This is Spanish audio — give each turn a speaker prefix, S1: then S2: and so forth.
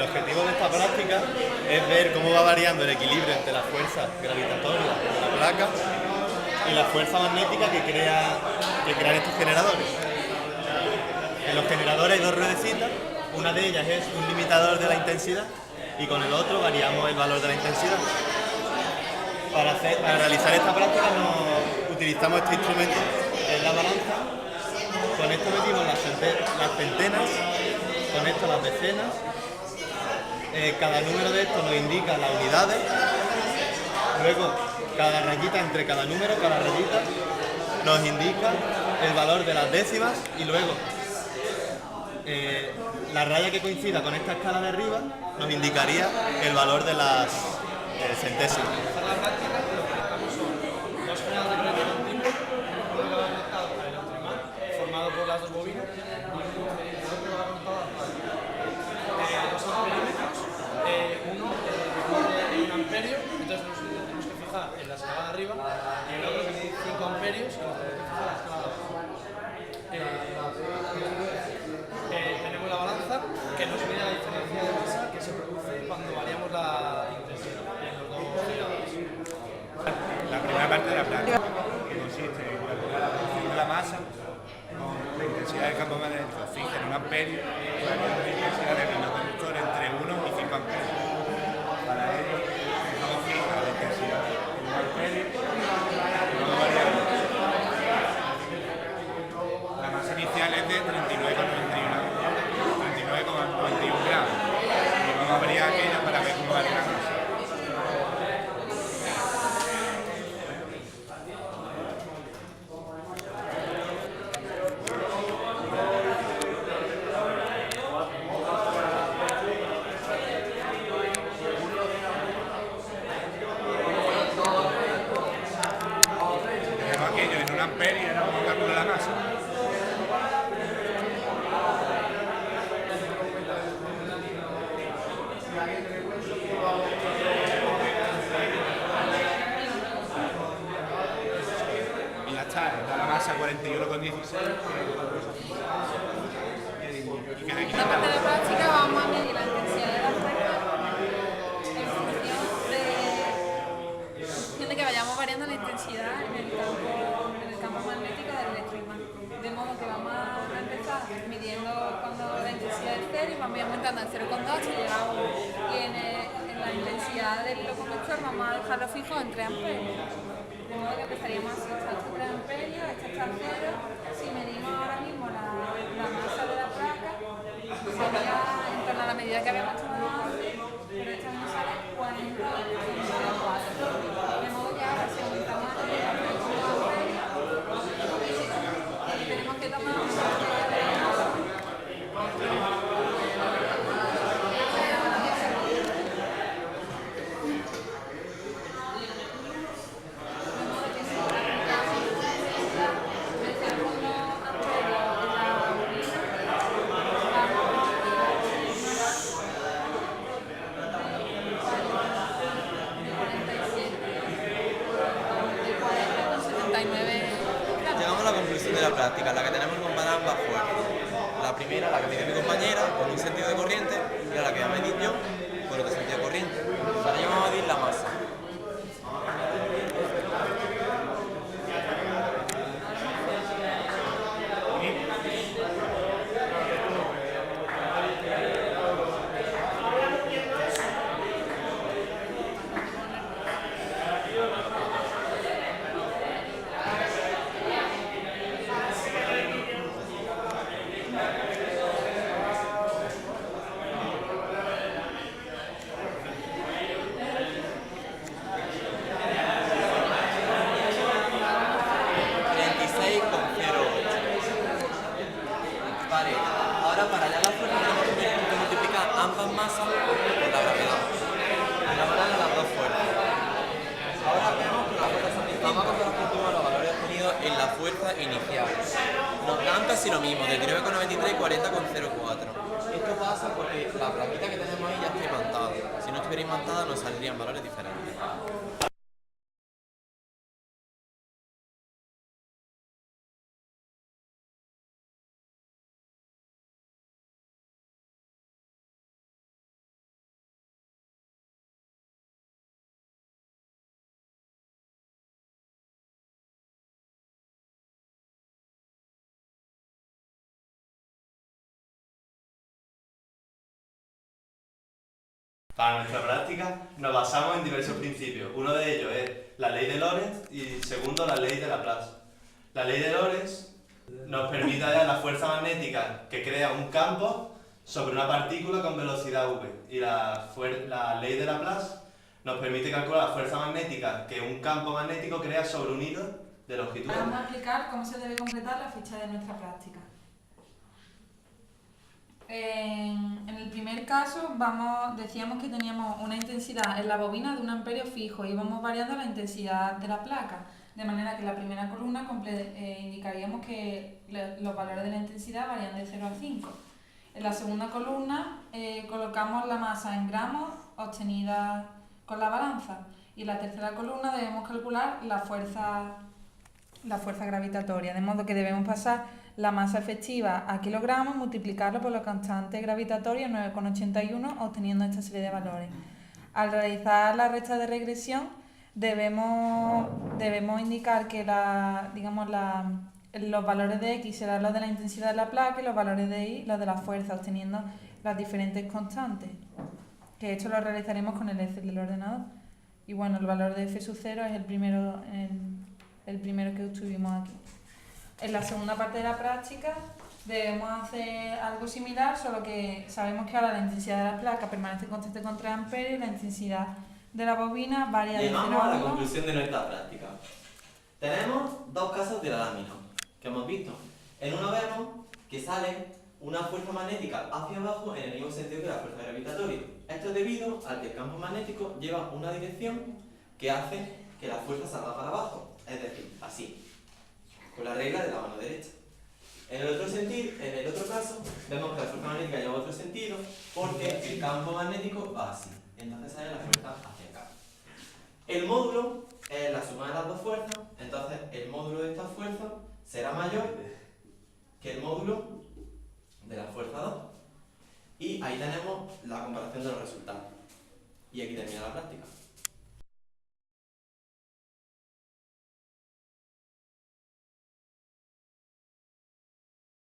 S1: objetivo de esta práctica es ver cómo va variando el equilibrio entre la fuerza gravitatoria de la placa y la fuerza magnética que crean estos generadores. En los generadores hay dos ruedecitas, una de ellas es un limitador de la intensidad y con el otro variamos el valor de la intensidad. Para realizar esta práctica utilizamos este instrumento, que es la balanza. Con esto medimos las centenas, con esto las decenas. Cada número de estos nos indica las unidades. Luego, cada rayita, entre cada número, cada rayita, nos indica el valor de las décimas y luego la raya que coincida con esta escala de arriba nos indicaría el valor de las centésimas.
S2: Para la práctica, lo que necesitamos son dos generadores de continuo, un código conectado al electroimán, formado por las dos bobinas, y otro que va conectado al radio. Dos amperímetros, uno de 1 amperio, entonces nos tenemos que fijar en la escala de arriba, y el otro que mide 5 amperios, que nos tenemos que fijar en la escala de abajo. Tenemos la balanza, que nos mide la diferencia de masa que se produce cuando variamos la intensidad en los dos generadores.
S3: La primera parte de la práctica, que consiste en calcular la posición de la masa con la intensidad del campo magnético fija en 1 amperio, y la intensidad del conductor entre 1 y 5 amperios. Para ello, dejamos fija la intensidad en 1 amperio y vamos variando. La masa inicial es de 39,91 gramos y vamos a variar aquello para ver cómo varía la masa. Tenemos aquello en 1 amperio y ahora vamos a calcular la masa. Y ya está, da la masa 41,16. Y queda aquí.
S4: En la parte de práctica vamos a medir la intensidad de la fuerza en función de que vayamos variando la intensidad en el campo magnético del electroimán. De modo que vamos a empezar midiendo cuando la intensidad es 0 y vamos aumentando en 0,2 hasta llegar a 1. Y en la intensidad del hilo conductor vamos a dejarlo fijo en 3 amperios. De modo que empezaríamos así, esta está 3 amperios, esta está 0. Si medimos ahora mismo la masa de la placa, sería en torno a la medida que habíamos tomado antes, pero esta nos sale 40,4. De modo que ahora si aumentamos a 3 amperios, tenemos que tomar una botella de agua.
S5: Llegamos a la conclusión de la práctica, en la que tenemos que comparar ambas fuerzas. La primera, la que mide mi compañera, por un sentido de corriente, y la que voy a medir yo, por otro sentido de corriente. Para ello vamos a medir la masa. Vale, ahora para hallar la fuerza tenemos que multiplicar ambas masas por la gravedad. La manera de las dos fuerzas. Ahora vemos que la fuerza vamos a comparar por último los valores obtenidos en la fuerza inicial. Nos dan casi lo mismo, 39,93 y 40,04. Esto pasa porque la plaquita que tenemos ahí ya está imantada. Si no estuviera imantada nos saldrían valores diferentes.
S1: Para nuestra práctica nos basamos en diversos principios. Uno de ellos es la ley de Lorentz y segundo la ley de Laplace. La ley de Lorentz nos permite hallar la fuerza magnética que crea un campo sobre una partícula con velocidad v. Y la ley de Laplace nos permite calcular la fuerza magnética que un campo magnético crea sobre un hilo de longitud.
S4: Vamos a explicar cómo se debe completar la ficha de nuestra práctica. En el primer caso decíamos que teníamos una intensidad en la bobina de 1 amperio fijo y íbamos variando la intensidad de la placa, de manera que en la primera columna indicaríamos que los valores de la intensidad varían de 0 a 5. En la segunda columna colocamos la masa en gramos obtenida con la balanza y en la tercera columna debemos calcular la fuerza gravitatoria, de modo que debemos pasar la masa efectiva a kilogramos, multiplicarlo por la constante gravitatoria 9,81, obteniendo esta serie de valores. Al realizar la recta de regresión debemos indicar que los valores de X serán los de la intensidad de la placa y los valores de Y los de la fuerza, obteniendo las diferentes constantes. Que esto lo realizaremos con el Excel del ordenador. Y bueno, el valor de F sub 0 es el primero que obtuvimos aquí. En la segunda parte de la práctica debemos hacer algo similar, solo que sabemos que ahora la intensidad de la placa permanece constante con 3 amperios y la intensidad de la bobina varía de 0
S5: Llegamos a
S4: a
S5: la
S4: 1.
S5: conclusión de nuestra práctica. Tenemos dos casos de la lámina que hemos visto. En uno vemos que sale una fuerza magnética hacia abajo en el mismo sentido que la fuerza gravitatoria. Esto es debido a que el campo magnético lleva una dirección que hace que la fuerza salga para abajo, es decir, así, con la regla de la mano derecha. En el otro caso, vemos que la fuerza magnética lleva otro sentido porque el campo magnético va así. Entonces sale la fuerza hacia acá. El módulo es la suma de las dos fuerzas, entonces el módulo de esta fuerza será mayor que el módulo de la fuerza 2. Y ahí tenemos la comparación de los resultados. Y aquí termina la práctica.